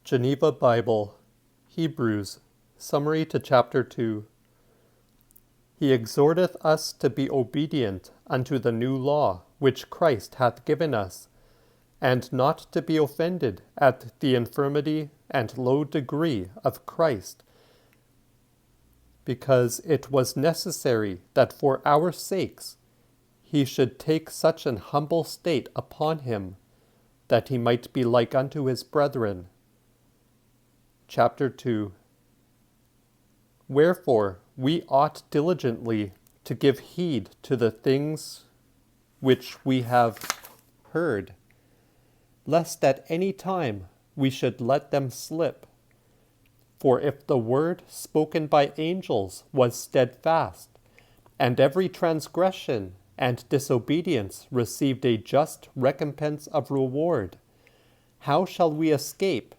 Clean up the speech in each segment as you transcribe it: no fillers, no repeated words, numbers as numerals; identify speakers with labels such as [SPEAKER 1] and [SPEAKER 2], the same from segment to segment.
[SPEAKER 1] Geneva Bible, Hebrews, Summary to Chapter 2. He exhorteth us to be obedient unto the new law which Christ hath given us, and not to be offended at the infirmity and low degree of Christ, because it was necessary that for our sakes he should take such an humble state upon him, that he might be like unto his brethren. Chapter 2. Wherefore we ought diligently to give heed to the things which we have heard, lest at any time we should let them slip. For if the word spoken by angels was steadfast, and every transgression and disobedience received a just recompense of reward, how shall we escape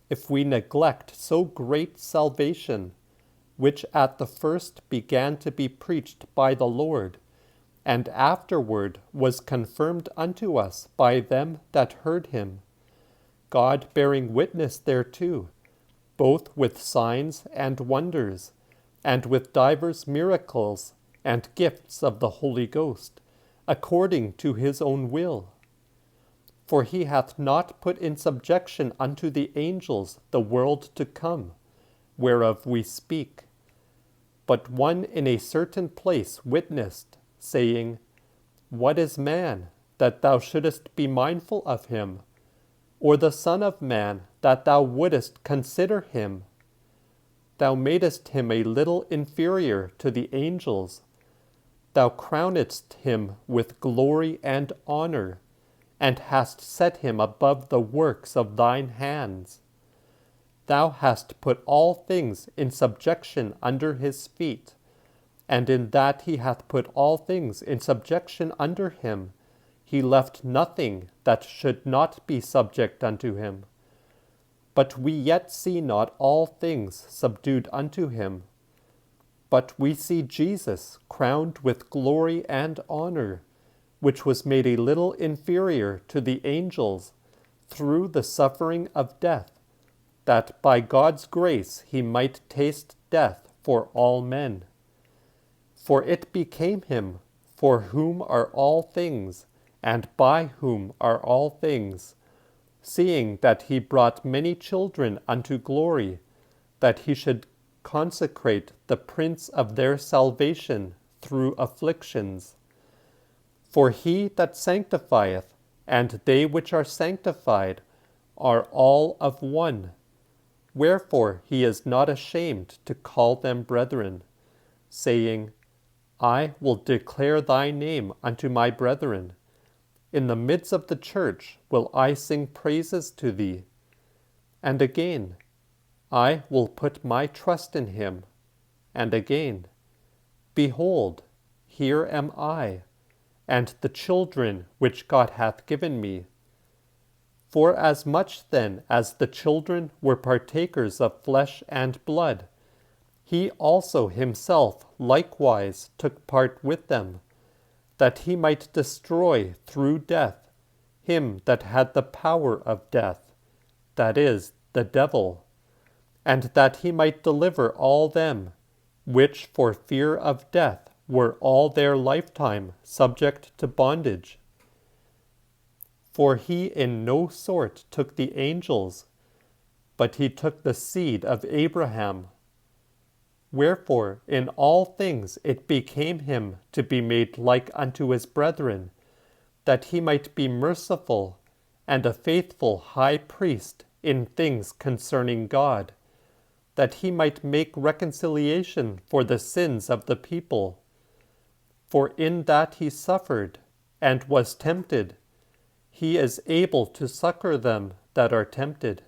[SPEAKER 1] if we neglect so great salvation, which at the first began to be preached by the Lord, and afterward was confirmed unto us by them that heard him, God bearing witness thereto, both with signs and wonders, and with divers miracles and gifts of the Holy Ghost, according to his own will? For he hath not put in subjection unto the angels the world to come, whereof we speak. But one in a certain place witnessed, saying, What is man, that thou shouldest be mindful of him? Or the Son of Man, that thou wouldest consider him? Thou madest him a little inferior to the angels. Thou crownedst him with glory and honor, and hast set him above the works of thine hands. Thou hast put all things in subjection under his feet, and in that he hath put all things in subjection under him, he left nothing that should not be subject unto him. But we yet see not all things subdued unto him, but we see Jesus crowned with glory and honor, which was made a little inferior to the angels through the suffering of death, that by God's grace he might taste death for all men. For it became him, for whom are all things, and by whom are all things, seeing that he brought many children unto glory, that he should consecrate the prince of their salvation through afflictions. For he that sanctifieth, and they which are sanctified, are all of one. Wherefore he is not ashamed to call them brethren, saying, I will declare thy name unto my brethren. In the midst of the church will I sing praises to thee. And again, I will put my trust in him. And again, Behold, here am I, and the children which God hath given me. For as much then as the children were partakers of flesh and blood, he also himself likewise took part with them, that he might destroy through death him that had the power of death, that is, the devil, and that he might deliver all them, which for fear of death were all their lifetime subject to bondage. For he in no sort took the angels, but he took the seed of Abraham. Wherefore in all things it became him to be made like unto his brethren, that he might be merciful and a faithful high priest in things concerning God, that he might make reconciliation for the sins of the people. For in that he suffered and was tempted, he is able to succor them that are tempted.